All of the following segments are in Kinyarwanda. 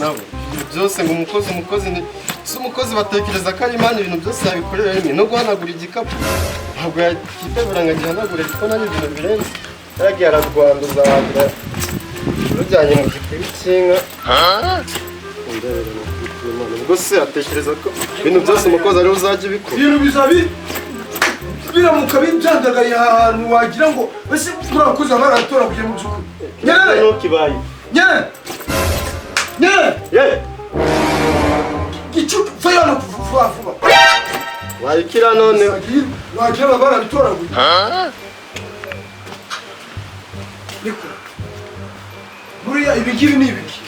nabo byose ngo umukozi ni si umukozi batekereza ko ari imana ibintu byose yabikorera rimwe no guhanagura igikapu ntabwo yakitabira ngo agihanagure kuko nari ibintu birenze yaragiye ararwanduza wagira rujyanye mu gikuru cy'inka ubwo se atekereza ko ibintu byose umukozi ariwe uzajya ubikora ibintu bizabi biramuka bibyandagaye ahantu wagira ngo ese turakoze abaratora kugira mu byukuri nyene no kibaye nyene gicu fayano vuba wayikira none wagira abaratora niko buriya ibingibi ni ibiki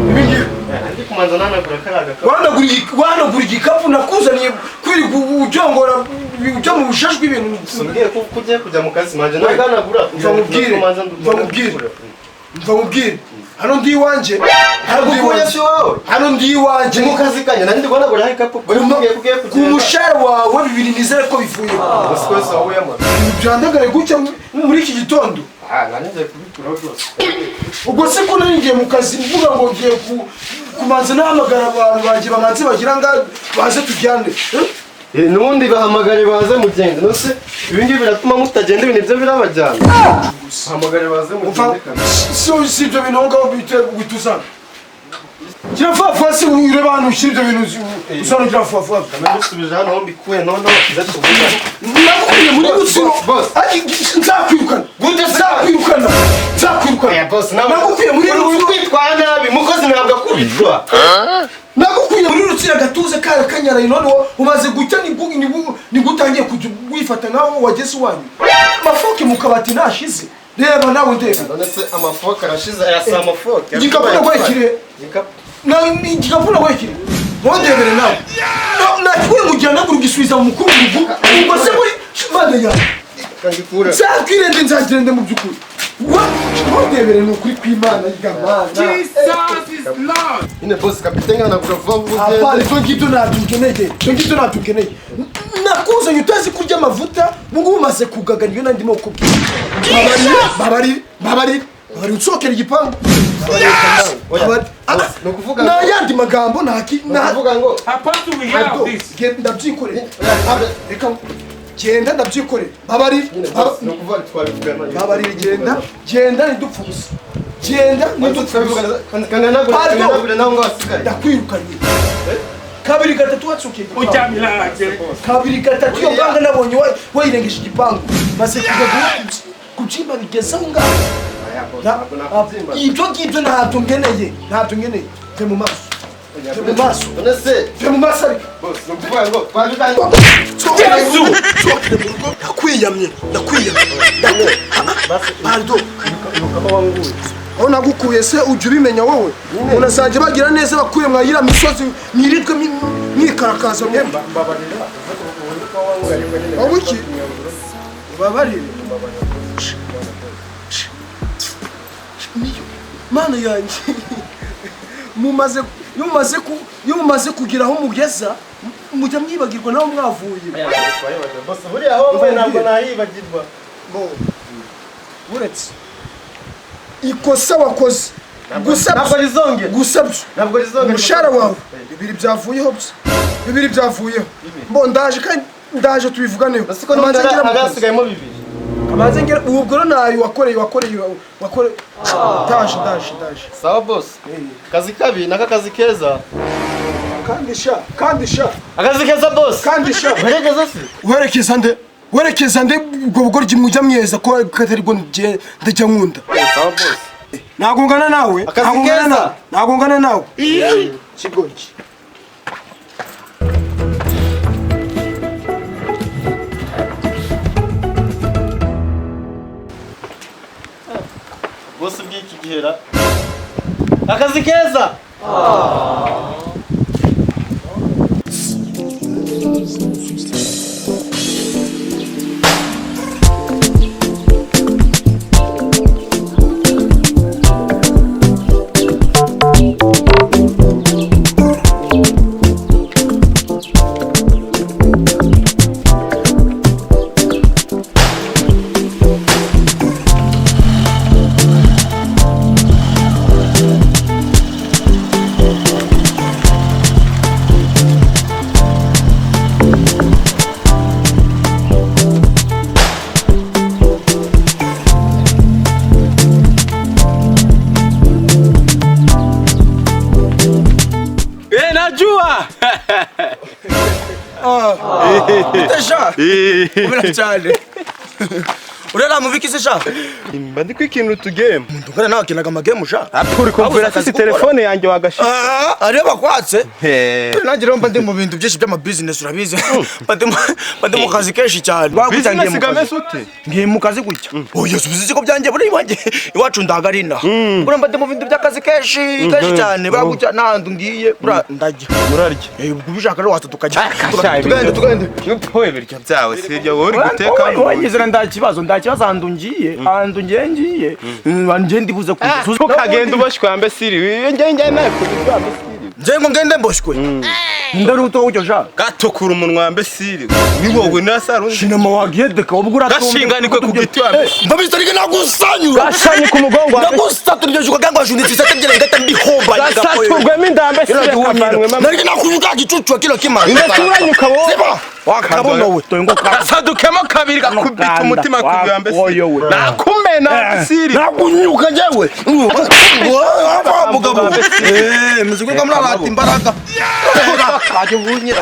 ibingibi ndi kumanza nanagura karaga wanagura igikapu nakuzaniye kwiri ujongora ujya mu bushashwe ibintu sumbwiye ko ugiye kujya mu kazi manje naganagura mvamubwire hano ndi iwanje hano ndi iwanje mu kazi kanya nandi guhanagura ha ikapu ku mushahara wawe bibiri nizere ko bivuye discourse wawe yama byandagare gutya muri iki gitondo nanjye kubikura rwose ubwo se ko naringiye mu kazi mvuga ngo ngiye kumanza nahamagara abantu banjye bamanze bagira ngo baze tujyane nubundi bahamagare baze mugende no se ibingibi biratuma mutagenda ibintu byo birabajyana bahamagare baze mugende si ibyo bintu ngaho bituzana gira vuba se ureba hano ushyira ibyo bintu usana ugira vuba ndasubije hano aho mbikuye noneho kiza tuvuga nakubwiye muri gutsiro nzakwirukana nakubwiye muri uri kwitwara nabi mukozi ntabwo akubitwa nakubwiye muri rutsiro agatuze kare kanyaraye none umaze gucya nigutangiye kujya wifata nawe wageze iwanyu amafoke mu kabati nashize reba nawe ndeba none se amafoke arashize ayasa amafoke igikapu nagwekire igikapu nagwekire ntodebere nawe nakubwiye ngo ujyana nagura ugisubiza mu mukuru w'urugo ubwo se muri mande yawe nzakirende nzagirende mu by'ukuri ntodebere ni ukuri kw'imana y'imana nyine boss kapitenge anagura vuba vuba apana ibyo ngibyo natukeneye nakuzanye utazi kurya amavuta mungu umaze kugagana iyo nandimo kubwira babarire unsokera igipangu n'ayandi magambo nakuvuga ngo ndabyikoreye genda ndabyikoreye babarire genda ntidupfuze genda ndakwirukanye kabiri gatatu watsukeye kabiri gatatu iyo mbanga nabonye wayirengeje igipangu maze kubyimba bigezaho ngaho ibyo ngibyo ntabyo ngeneye ve mu maso ndakwiyamye aho nagukuye se ujya ubimenya wowe umuntu azajya bagira neza bakuye mwayira misozi mwirirwe mwikarakaza mwemba aho iki babarire mana yanjye iyo mumaze kugira aho mugeza mujya mwibagirwa naho mwavuye buriya aho mvuye ntabwo nahibagirwa uretse ikosa wakoze gusa umushahara wawe bibiri byavuyeho mbo ndaje tubivuganeho hasigayemo bibiri amaze ngera ubwo rero nayo wakoreye ndaje sawa boss kazi kabi naka kazi keza kandi sha akazi keza boss kandi sha werekeza nde ubwo bugoryi mujya mweza ko katari bwo ndajya nkunda sawa boss ntabwo ngana nawe kigoryi bose bw'iki gihera akazi keza Bitasha. Ubera cyane. Urera mu biki se sha? Mba ndi kwikinira utugame. Ndukana nawe kinaga amagame sha. Apuri kumvira sisi telefone yanjye wagasha. Areba kwatse. Nagira mba ndi mu bintu byinshi by'ama business urabizi. Bade mu kazi kenshi cyane. Bagutangiye mu kazi ute? Ngiye mu kazi gutya. Oya subize ko byanjye buri wanjye. Iwacu ndagarina. Bura mba ndi mu bintu by'akazi kenshi cyane. Bagutya nandu ngiye bura ndajya. Murarya. Kubishaka rero tukajya. Tugende. Nupoye birya byawe sibyo wowe uri guteka. Wanyizera ndakibazo ahantu ngiye wanje ndibuze kuzuza ukagenda uboshywe ambe siri njye naye kuzuza ambe siri nje ngo ngende mboshywe ndaruto ucyo sha gatokura umunwa ambe siri ni wowe nasarundi shinama wagedeka ubugura gashinganike ku giti ambe mbabisarike nagusanyura gasanye ku mugongo nagusaturije juka gangwa junditse sategere ngata mbihomba gasaturwemo indambe siri kavanwe mama narike nakuvuga gicucu kilo kimana ndaturanyuka wowe wakabona we toyengo kasadukemo kabiri gakubita umutima kugambe siri nakumena siri nakunyuka njewe mugabo muziko kamara bati imbaraga baje bunyira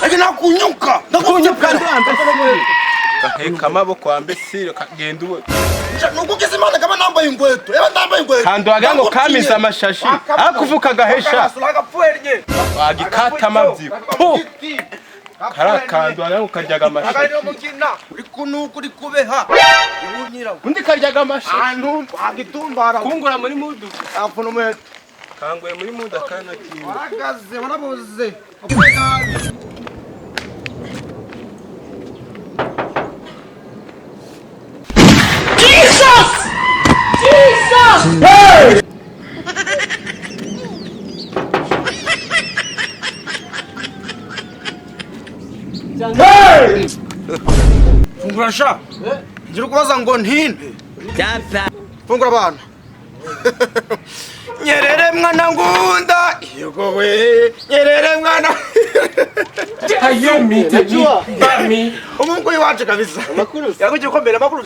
ege nakunyuka kaheka amaboko ambe siri kagenda uwe nuko kizimana kama nambaye ingweto eba ndambaye ingweto kandi wagango kamiza amashashi akuvuka gahesha wagikata amabyiko karakandu wagango karyaga amashashi akari mukina uri kunuka uri kubeha ibunyira undi karyaga amashashi antu agitumbara kungura muri mudu afuno mweto kanguye muri mudu akana kintu waragaze warabuze Jesus! Hey! Hey! Fungura sha. Ngira kubaza ngo ntinde. Fungura bana. Nyerere mwana ngunda. Yego we. Nyerere mwana. Ayumi bami. Umungu iwacu kabisa. Makuru. Yaguye kombera makuru.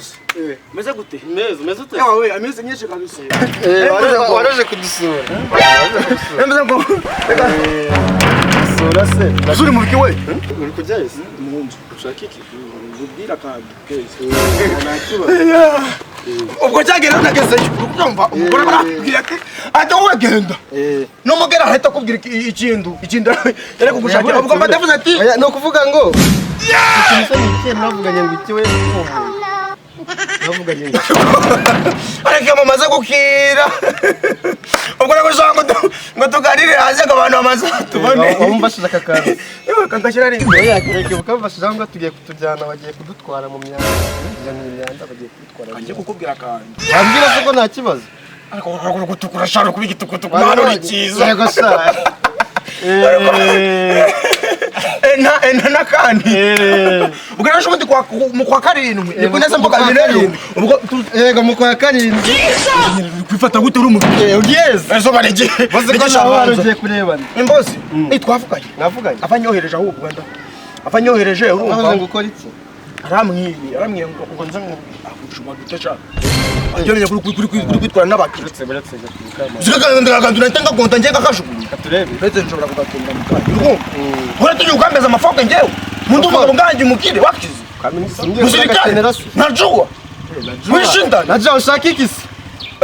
Meze gute? Meze ute? Yawe we ameze nyinshi kabisa. Waraje kudusura. Meze ngo. Sura se. Uzuri mu biki we? Uri kujyayo se? Mu nzu. Ushaka iki? Ubwira kandi kese. Ubwo cyagera nageze ukumva umugore barabwira ati ajya wegenda. No mugera ahita kubwira ikindu yari kugushakira ubwo madavuze ati no kuvuga ngo ikintu se nikiye navuganye ngo iki we navuganye ngo ariko mamaze gukira ubwo rero ngo tuganire haje abantu bamaze tubone wumvashije akakazi kankashira ari oya kireke ukabashije ngo tugiye kutujyana bagiye kudutwara mu myanda imyanda bagiye kudutwara kanjye kukubwira kandi wambwira se ko nta kibazo ariko gutukura shano kubigitukutuku hano ni cyiza yego sha ena kandi ubwo rero ubundi mu kwa karindwi ni kuneza mboga birero ubwo yego mu kwa karindwi kwifata gute uri umuntu yes ezo barege bose ko nawe warugiye kurebana imbozi twavuganye navuganye afanyohereje ahubwo wenda afanyohereje urumva ngo ukora iki aramwiye ngo nza ngo akucuma gutesha ajyanye kuri kwitwara n'abakiretse beretse zikagandura ntanga konta ngiye kakashukuye turebe betse nshobora kugatumba mukandi urumva uratuye ukambeza amafoke ngewe mundu umugabo nganje mukire wakize musirikare NAJUWA wishinda najya ushaka iki se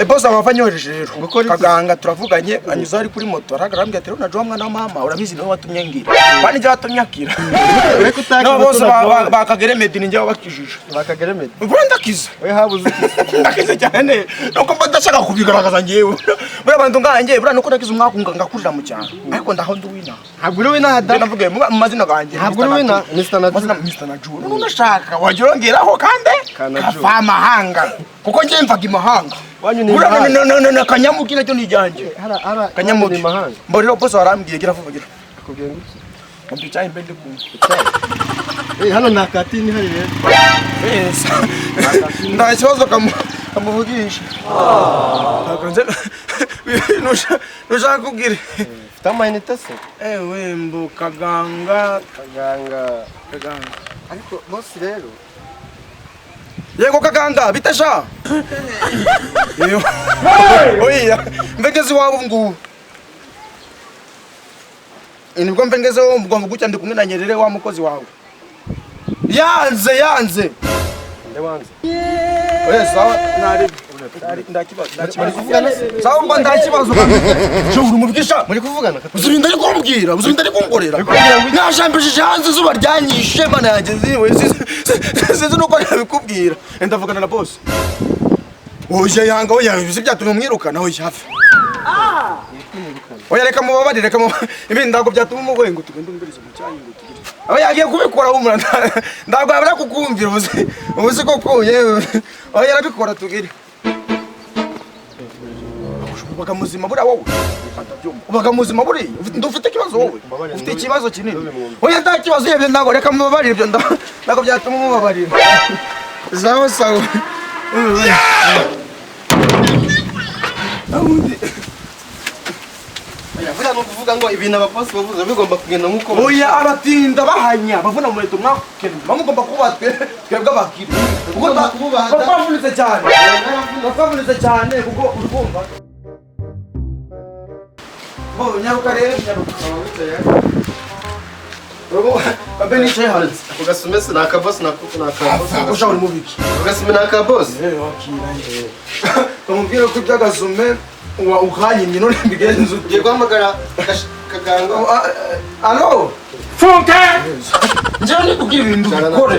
boss abafanyohereje rero kaganga turavuganye anyuza ari kuri moto aragarambye ati NAJUWA mwana wa mama urabizi niwe watumye ngira bani je watumye akira no boss bakagere medini ngiye bakijije bakagere medini urenda kiza we habuze iki ndakize cyane nuko mbadashaka kubigaragaza ngewe bura bantu nganje bura nuko ndakize umwaka ngakurira mu cyaro ariko ndaho nduwina ntabwo uri wina hada navuge mu mazina ganje ntabwo uri wina Mr. NAJUWA nunashaka wajirongeraho kandi kava mahanga kuko ngiye mvaga imahanga na kanyamukira cyo nijyanje kanyamukira mahanga mborero boss warambwiye gira vuba gira akubwiye ngo iki mbi cyane mbende ku hano nta katini hari rero nda kibazo kamuvugisha akanze nushaka kugira fita amayinite se ewe mbu kaganga ariko boss rero yego kaganga bitasha oya mbegeze wabo ngubu nibwo mbengezeho mugomba gucya ndi kumwe na Nyerere wa mukozi wawe yanze ndabanze oya sawa nari ndakibazo sawa mba ndakibazo cyo uri mubwisha muri kuvugana uzurinda ari kumbwira uzurinda ari kunkorera nashambishije hanze zuba ryanyishe mana yageze we sinzi nuko nabikubwira ndavugana na boss oya yanga oya bizi byatumye umwirukana oya hafi oya reka mubabarire ibindi ndago byatuma umugwengo tugende umbirize mu cyanyi ngo tugire aba yagiye kubikora humura ndago abara kukumvira ubuze koko yewe oya yarabikora tugire ubaga muzima buriya wowe ubaga muzima buriya ufite ikibazo wowe ufite ikibazo kinini oya nta kibazo yebye ndago reka mubabarire ibyo ndago byatuma umubabarira sawa sawa Vuga no kuvuga ngo ibintu abaposi bavuze bigomba kugenda nkuko oya abatinda bahanya bavuna mu leta mwakene bamugomba kubatwe twebwe abakiri kuko bavunitse cyane kuko urumva bo nyaruka rero babe ni cyo hanze ugasumese nakabosi usha uri mubiki ugasume nakabosi wakiranye bamubwira ko byagasume ukanye nyino mbigenze ugiye guhamagara kaganga alo funke njyewe nikubwira ibintu bikore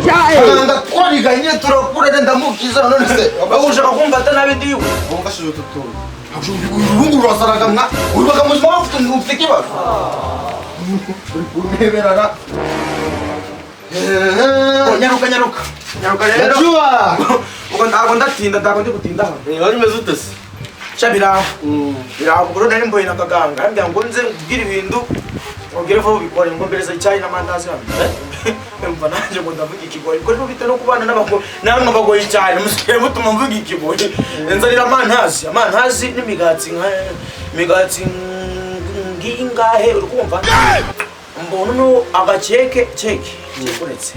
ndakwariganye turakura ndamukiza none se bagushaka kumva atanabe ndiwe wumvashije ututuntu urungu rurasaraga mwa urubaga muzima ufite ikibazo ureberara nyaruka rero NAJUWA ubwo ndago ndi gutinda hano wari umeze ute se Chabira ubwo nari mboye nakaganga ambya ngo nze kugira ibintu ubwire vuba bikore ngo mbereza icyayi n'amandazi hano mva nanje ngo ndavuga ikigoyi ko bita no kubana n'abako namwe bagoye cyane musikiye mutuma mvuga ikigoyi nzarira amandazi n'imigati ngingahe urikumva mbona no agakeke uretse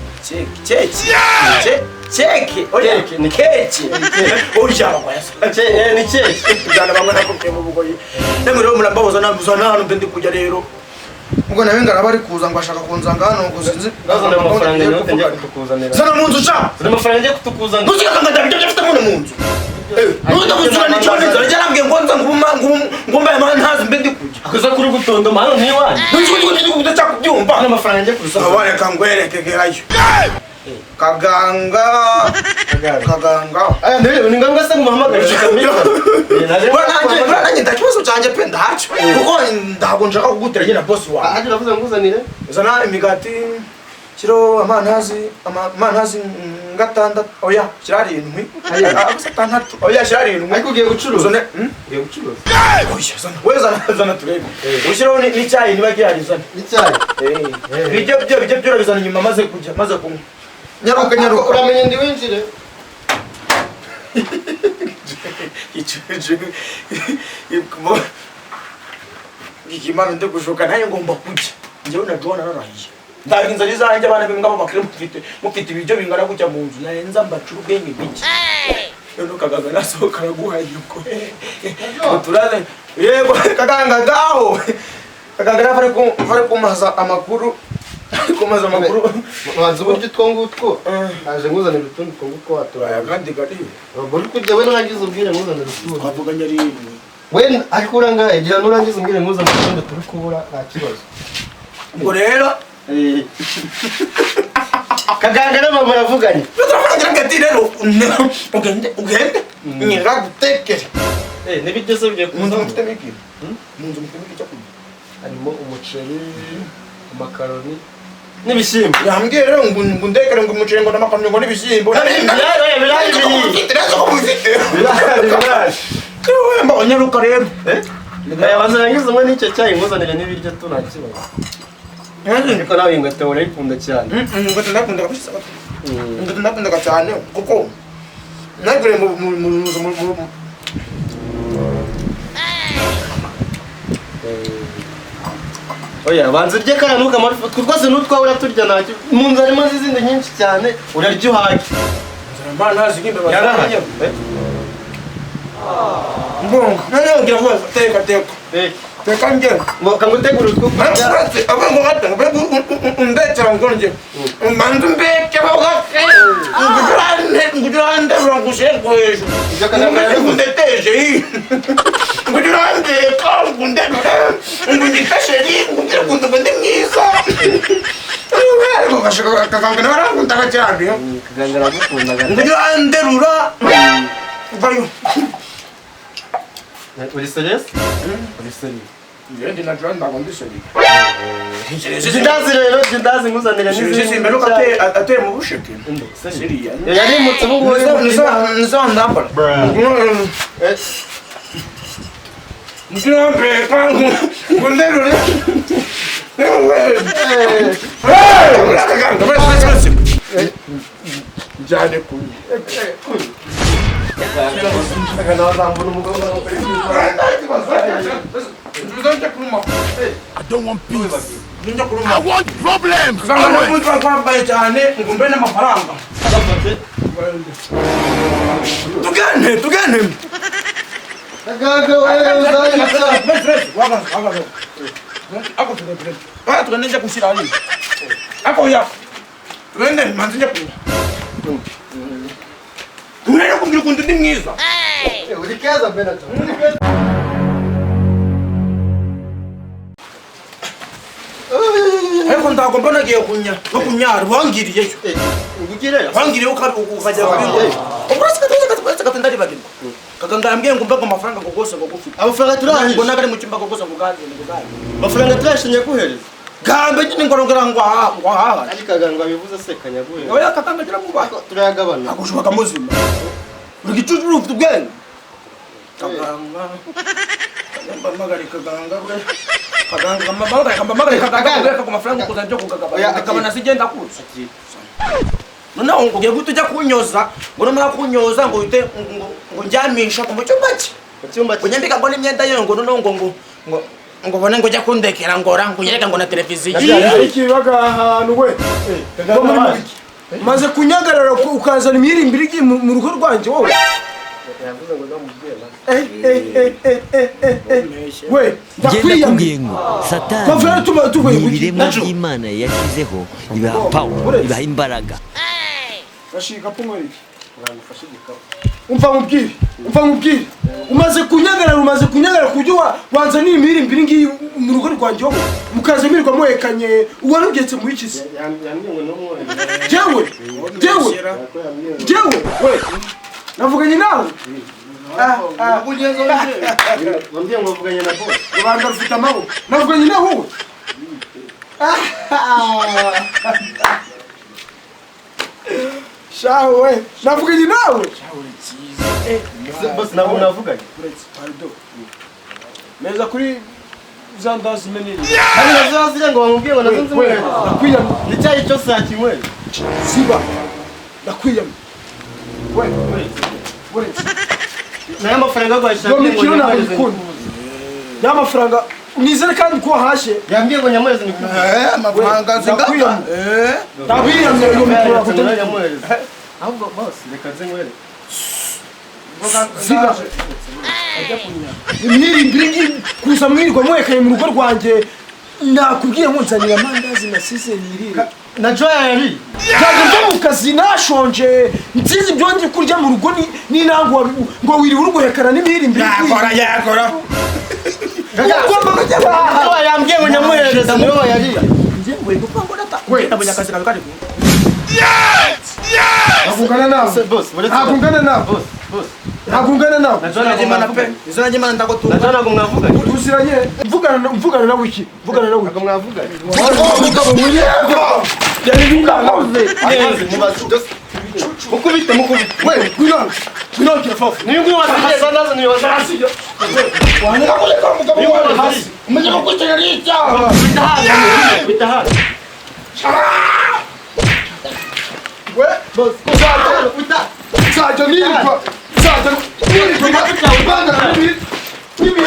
Cheki, oya ni keki. Oya ni keki. Jana bamwe nakubwiye mu bugoyi. Nemwe rero murambaboza nabuza nanu mbe ndi kujya rero. Ubwo nawe ngara bari kuza ngo ashaka kunzanga hano ngo sinzi. Bazana amafaranga yote njye kutukuzanira. Zana mu nzu cha. Zana amafaranga njye kutukuzanira. Nuzika kanga ndabyo byafite mu nzu. Nuda gusura ni cyo nzo yarambwiye ngo nza ngumba amandazi mbe ndi kujya. Akuza kuri gutondoma hano ntiwanje. Nuziko kudacha kubyumva. Zana amafaranga njye kutusaba. Abane kangwereke hayo. Kaganga. Aya ndebe ni nganga se muhamagara shikamira. Nanjye ndakibazo cyanje pe ndahacu. Kuko ndago njaka kugutera nyina boss wa. Aje navuze nguzanire. Zana imigati kiro amandazi ngatanda oya kirari intwi. Agasatandatu oya kirari intwi. Ariko ugiye gucuruza. Ugiye gucuruza. Oya zana zana turebe. Ushiro ni cyayi niba giharizana. Ni cyayi. Bijye byurabizana nyuma maze kunywa. Nyaruka uramenye ndi winjire. Ikimana nde gushoka naye ngomba kujya. Njyewe NAJUWA nararahiye. Ndaga inzari zanjye abana bimwe bakire mufite ibiryo bingana kujya mu nzu nayenza mbacura ubwenge biki. None kaganga nasohoka araguhaye uko. Turane yego kaganga gaho. Kaganga fare kumaza amakuru. Kumaza amakuru. Wanze uburyo twongutwo. Aje nguzanira utundi twongutwo waturaya kandi gari. Bari kujya we narangiza ubwire nguzanira utundi. Twavuganya ari we ariko urangaye gira nurangiza ubwire nguzanira utundi turi kubura nta kibazo. Ngo rero kaganga na mama ravuganye. Turavugira ngati rero ugende nyira gutekera. Nibyo se bigiye Munzu mufite miki. Munzu mufite miki cyo kurya. Harimo umuceri, amakaroni n'ibishyimbo. Yambwiye rero ngo ndekere ngo umuceri ngo n'amakaroni ngo n'ibishyimbo. Mba nyaruka rero. Yabanzarangiza umwe n'icyo cyayi nguzanire n'ibiryo tu nta kibazo. Ariko nawe ingwete urayikunda cyane. Ingwete ndakunda kabisa. Ingwete ndakunda cyane kuko nagure mu oya banze rye kana nuka marufu twose nutwa uraturya nacyo mu nzu harimo izindi nyinshi cyane urarya uhage. Amandazi ngimbe basanga. Mbongo none ngira ngo teka. Reka nge. Kangutegura utwo kurya. Abantu batanga ndetse ngonje. Mandu mbeke bagake. Ngurande urangusherwa hejuru. Ndeteje. Ngurande kangunde. Ngundikasheri, ngundikasheri mwiza. Bashaka kakanga barangunda cyane. Kagangara gukunda. Ngurande rura. Bayo. Uri serious? Uri serious. Ndi na Rwandan ndagondi serious. Jindazi nguzanire Sisi mbere ko ateye mu busheke. Serious. Yari mutse ubu nizo ndambara. Nizo mbeka ngundero. Jane kuri. I don't want peace. I want problems. Tugane. Ariko ndagomba nagiye kunyara wangiriye cyo. Wangiriye ukajya kubingo. Uburase katenda ribagirwa. Kaganga yambwiye ngo mbaga amafaranga ngo gose ngo gufite. Amafaranga turaje. Ngo nagari mu cyumba ngo gose ngo gaze. Amafaranga turashinye kuhereza. Gambe nyine ngorongera ngo aha. Ari kaganga bivuze se kanyaguhereza. Oya Kaganga gira mu bako. Turayagabana. Akushuka muzima. Uri gicucu ufite ubwenge. Kaganga. Magari Kaganga bre. Kaganga ku mafaranga kuzajya kugagabana. Akabana sigenda kuza. Noneho ngo ugiye gutujya kunyoza, ngo numara kunyoza ngo uhite ngo njyamisha ku cyumba cye. Cyumba Kunyambika ngo n'imyenda yo ngo noneho ngo bone ngo jya kundekera ngora ngo yereka ngo na televiziyo. Iki baga ahantu we. Maze kunyagarara ukazana imirimbiri mu rugo rwanje wowe. Yavuze ngo ndamubwira. We, ndakubwiye ngo satani ni ibiremwa by'Imana yashyizeho ibaha power, ibaha imbaraga. Bashika pomori. Uramufashe igikapu. Umva mubwire. Umaze kunyagarara kujya wanza ni imirimbiri ngiyi mu rugo rwanje wowe. Mukaze mirirwa mwekanye uwarugetse mu ikizi. Yambwiye ngo nomwe. Jewe, we. Navuganye nawe. Wambwiye ngo vuganye na boss. Rubanda rufite amabo. Navuganye nawe wowe. Shawe, navuganye nawe. Boss nabo navuganye. Pardon. Meza kuri zandazi menini. Kandi nazazire ngo bamubwiye ngo nazunze mwe. Nakwiyama. Nicyayi cyo saa kimwe. Siba. Nakwiyama. We. Naya mafaranga gwashaka ngo nyamwezi. Ya mafaranga nizere kandi ko hashe. Yambwiye ngo nyamwezi ni kuvuga. Amafaranga zingaka. Tabiyamye yo mikora kutanya nyamwezi. Ahubwo boss reka nzengwere. Siba. Imirimbiri kuza mwirirwa mwekaye mu rugo rwanje. Nakubwiye ngo nzanira amandazi na sise yirira. NAJUWA yari. Ntabwo mu kazi nashonje. Nzizi byonje kurya mu rugo ni nango ngo wiri urugohekana n'imirimbiri. Yakora. NAJUWA yambwiye ngo nyamwezi niwe yari. Nje ngo ngupango data. Nabonye akazi kawe kari. Nagungana nawe. Boss, nagungana nawe. Boss. Nagungana nawe. NAJUWA nyimana ndagotura. NAJUWA ngo mwavuganye. Tuziranye. Mvugana nawe iki? Mvugana nawe. Ngo mwavuganye. Mugabo muyego. Yari bingamuze. Mukubite. We, kwino kifafu. Niyo ngwi watangaza nazo niyo watangaza. Wanira kuleka mugabo wale hasi. Umenya ko cyarita. Bitahari. We, boss, Saja nirirwa. Banga. Ibi